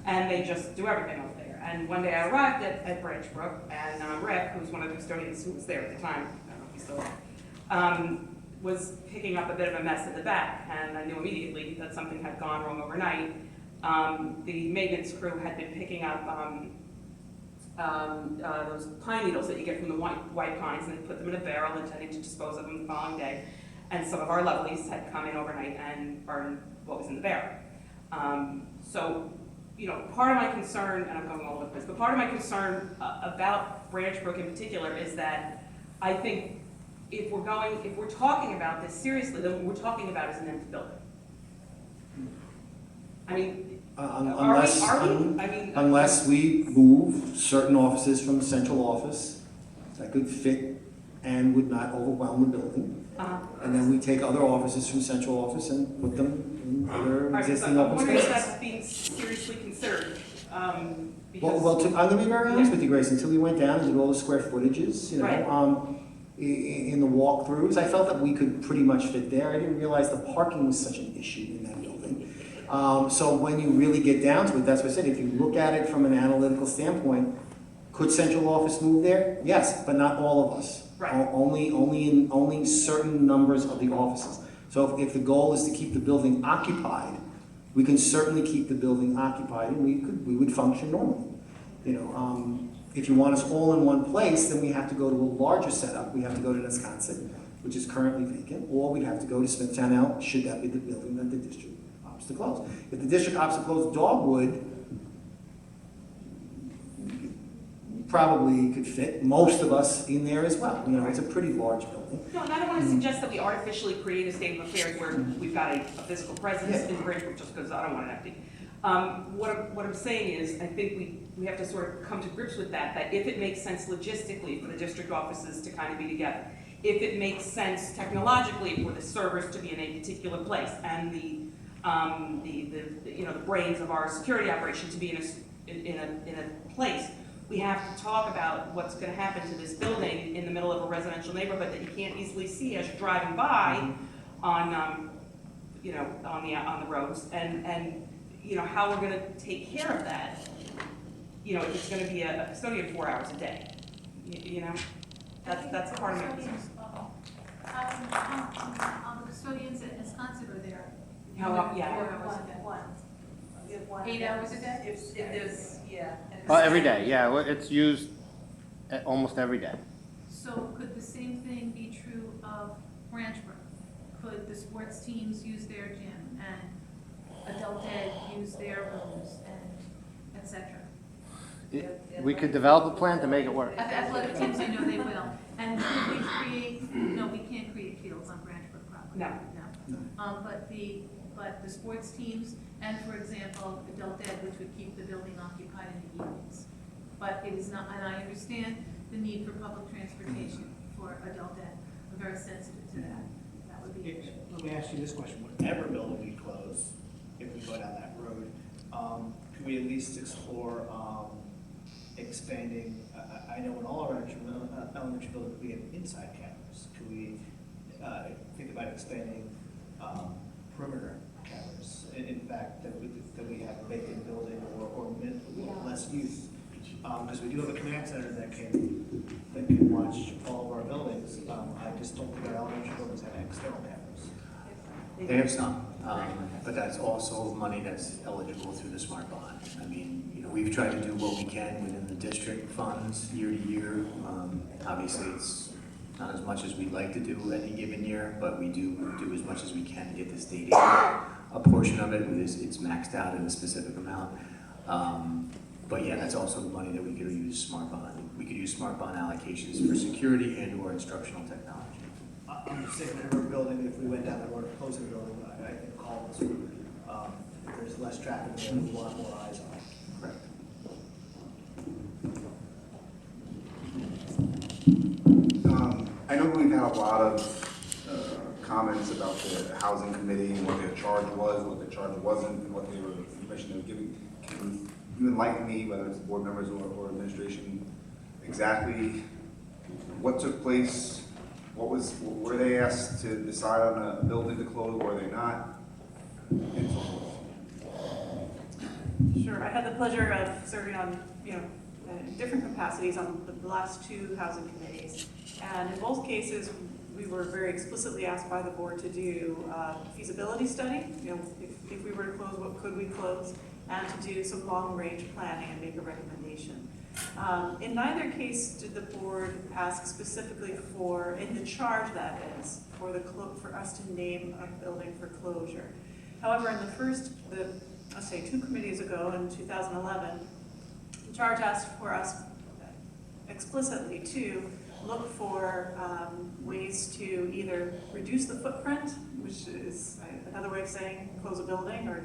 and they just do everything over there. And one day I arrived at Branch Brook, and Rick, who's one of the custodians who was there at the time, I don't know if he's still there, was picking up a bit of a mess in the back, and I knew immediately that something had gone wrong overnight. The maintenance crew had been picking up those pine needles that you get from the white pines, and they put them in a barrel intending to dispose of them the following day. And some of our lovelies had come in overnight and burned what was in the barrel. So, you know, part of my concern, and I'm going all over the place, but part of my concern about Branch Brook in particular is that I think if we're talking about this seriously, then what we're talking about is an empty building. I mean, unless we move certain offices from the central office that could fit and would not overwhelm the building. And then we take other offices from central office and put them in other existing open spaces. spaces. That's being seriously considered. I'm going to be very honest with you, Grace. Until we went down and did all the square footages, you know, right. In the walkthroughs, I felt that we could pretty much fit there. I didn't realize the parking was such an issue in that building. So when you really get down to it, that's what I said. If you look at it from an analytical standpoint, could central office move there? Yes, but not all of us. Right. Only certain numbers of the offices. So if the goal is to keep the building occupied, we can certainly keep the building occupied, and we would function normally. You know, if you want us all in one place, then we have to go to a larger setup. We have to go to Wisconsin, which is currently vacant, or we'd have to go to Smithtown L, should that be the building that the district opts to close. If the district opts to close Dogwood, probably could fit most of us in there as well. You know, it's a pretty large building. No, and I don't want to suggest that we artificially create a state of affairs where we've got a physical presence in Branch Brook just because I don't want it empty. What I'm saying is, I think we have to sort of come to grips with that if it makes sense logistically for the district offices to kind of be together, if it makes sense technologically for the servers to be in a particular place, and the brains of our security operation to be in a place, we have to talk about what's going to happen to this building in the middle of a residential neighborhood that you can't easily see as you're driving by on the roads, and you know, how we're going to take care of that. You know, if it's going to be a custodian 4 hours a day, you know, that's part of it. The custodians at Wisconsin are there. How, yeah. 4 hours a day. 8 hours a day? If there's, yeah. Every day, yeah, it's used almost every day. So could the same thing be true of Branch Brook? Could the sports teams use their gym and adult ed use their rooms and et cetera? We could develop a plan to make it work. Athletic teams, I know they will. And could we create, no, we can't create fields on Branch Brook property. No. But the sports teams and, for example, adult ed, which would keep the building occupied in the evenings. But it is not, and I understand the need for public transportation for adult ed. I'm very sensitive to that. That would be an issue. Let me ask you this question. Whatever building we close, if we go down that road, could we at least explore expanding, I know in all our elementary buildings we have inside cameras. Could we think about expanding perimeter cameras? In fact, that we have a vacant building or less use. Because we do have a command center that can watch all of our buildings. I just don't think our elementary buildings have external cameras. They have some, but that's also money that's eligible through the smart bond. I mean, you know, we've tried to do what we can within the district funds year to year. Obviously, it's not as much as we'd like to do any given year, but we do as much as we can to get the state aid. A portion of it, it's maxed out at a specific amount. But yeah, that's also the money that we could use smart bond. We could use smart bond allocations for security and/or instructional technology. I'm just saying, for a building, if we went down the road of closing a building, I think call this, if there's less traffic, there's a lot more eyes on it. Correct. I know we've had a lot of comments about the housing committee and what their charge was, what their charge wasn't, and what they were, the information they were giving. Can you enlighten me, whether it's board members or administration, exactly what took place? Were they asked to decide on a building to close, were they not? And so forth. Sure. Sure, I had the pleasure of serving on, in different capacities on the last two housing committees. And in both cases, we were very explicitly asked by the board to do a feasibility study. If we were to close, what could we close? And to do some long-range planning and make a recommendation. In neither case did the board ask specifically for, in the charge that is, for us to name a building for closure. However, in the first, let's say 2 committees ago in 2011, the charge asked for us explicitly to look for ways to either reduce the footprint, which is another way of saying close a building or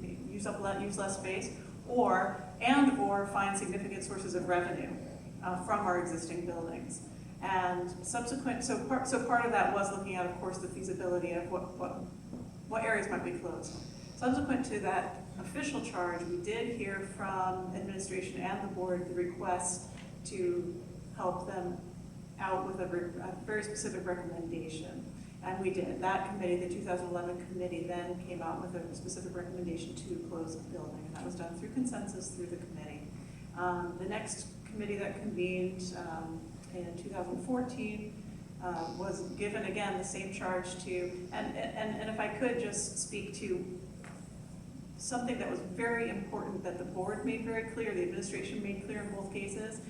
use less space, or find significant sources of revenue from our existing buildings. And so part of that was looking at, of course, the feasibility of what areas might be closed. Subsequent to that official charge, we did hear from administration and the board the request to help them out with a very specific recommendation. And we did. That committee, the 2011 committee, then came out with a specific recommendation to close the building. And that was done through consensus through the committee. The next committee that convened in 2014 was given, again, the same charge to, and if I could just speak to something that was very important that the board made very clear, the administration made clear in both cases.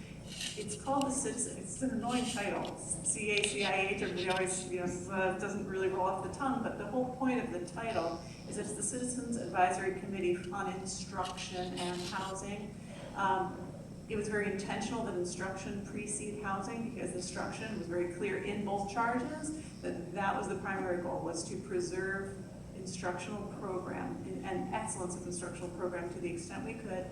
It's called the Citizen, it's an annoying title, CACIH, everybody always, doesn't really roll off the tongue, but the whole point of the title is it's the Citizens Advisory Committee on Instruction and Housing. It was very intentional that instruction precede housing because instruction was very clear in both charges that was the primary goal, was to preserve instructional program and excellence of instructional program to the extent we could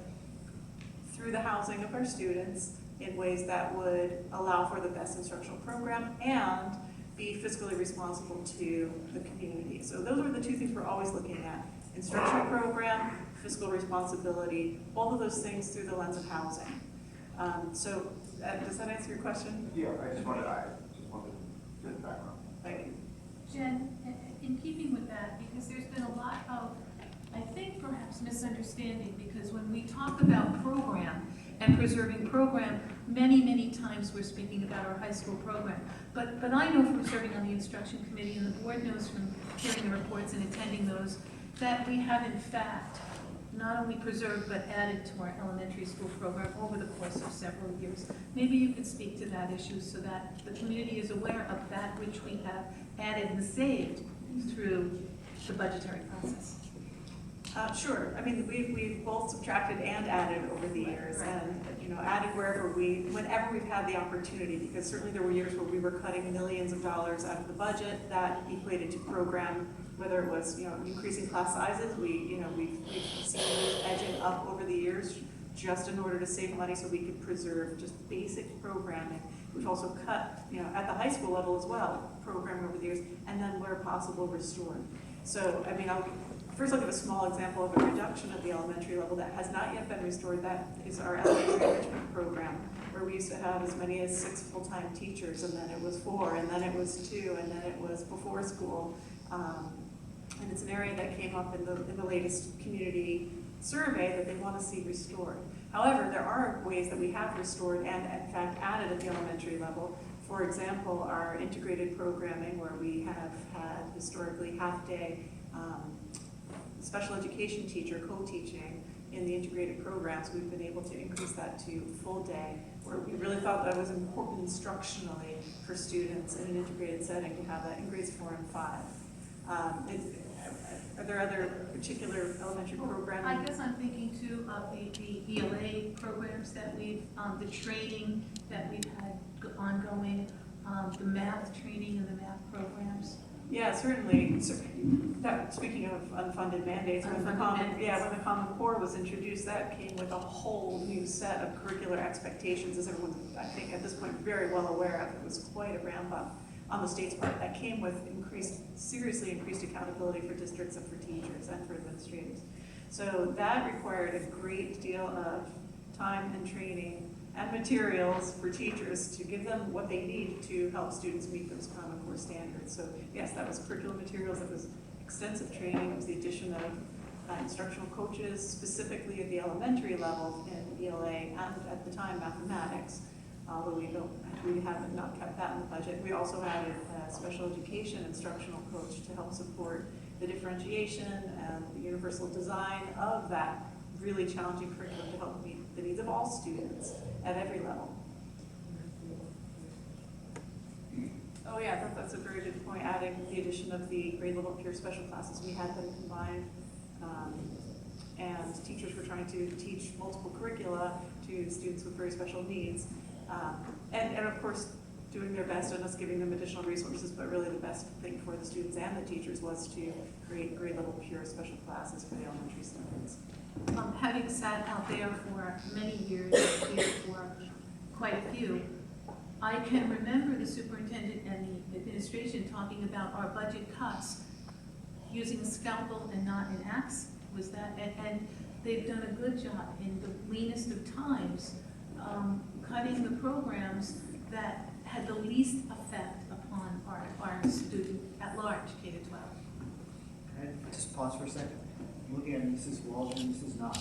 through the housing of our students in ways that would allow for the best instructional program and be fiscally responsible to the community. So those are the two things we're always looking at: instructional program, fiscal responsibility, both of those things through the lens of housing. Does that answer your question? Yeah, I just wanted to get the background. Thank you. Jen, in keeping with that, because there's been a lot of, I think perhaps misunderstanding, because when we talk about program and preserving program, many times we're speaking about our high school program. But I know from serving on the instruction committee, and the board knows from hearing the reports and attending those, that we have in fact not only preserved but added to our elementary school program over the course of several years. Maybe you could speak to that issue so that the community is aware of that which we have added and saved through the budgetary process. Sure. I mean, we've both subtracted and added over the years, and added whenever we've had the opportunity. Because certainly there were years where we were cutting millions of dollars out of the budget that equated to program. Whether it was increasing class sizes, we've seen those edging up over the years just in order to save money so we could preserve just basic programming. We've also cut at the high school level as well, programming over the years, and then where possible restored. So I mean, First, I'll give a small example of a reduction at the elementary level that has not yet been restored. That is our elementary enrichment program, where we used to have as many as 6 full-time teachers, and then it was 4, and then it was 2, and then it was before school. And it's an area that came up in the latest community survey that they want to see restored. However, there are ways that we have restored and in fact added at the elementary level. For example, our integrated programming, where we have had historically half-day special education teacher co-teaching in the integrated programs. We've been able to increase that to full day, where we really thought that was important instructionally for students in an integrated setting to have that in grades 4 and 5. Are there other particular elementary programs? I guess I'm thinking too of the ELA programs that we've, the training that we've had ongoing, the math training and the math programs. Yeah, certainly. Speaking of unfunded mandates, when the Common Core was introduced, that came with a whole new set of curricular expectations, as everyone's, I think, at this point very well aware of. It was quite a ramp up on the state's part. That came with seriously increased accountability for districts and for teachers and for administrators. So that required a great deal of time and training and materials for teachers to give them what they need to help students meet those Common Core standards. So yes, that was curriculum materials, it was extensive training, it was the addition of instructional coaches, specifically at the elementary level in ELA and at the time mathematics, although we have not kept that in the budget. We also added a special education instructional coach to help support the differentiation and the universal design of that really challenging curriculum to help meet the needs of all students at every level. Oh yeah, that's a very good point, adding the addition of the grade level peer special classes. We had them combined, and teachers were trying to teach multiple curricula to students with very special needs. And of course, doing their best and us giving them additional resources, but really the best thing for the students and the teachers was to create grade level pure special classes for the elementary students. Having sat out there for many years, here for quite a few, I can remember the superintendent and the administration talking about our budget cuts using a scalpel and not an axe. Was that, and they've done a good job in the leanest of times, cutting the programs that had the least effect upon our student at large, K to 12. Can I just pause for a second? I'm looking at Mrs. Walsh and Mrs. Knox.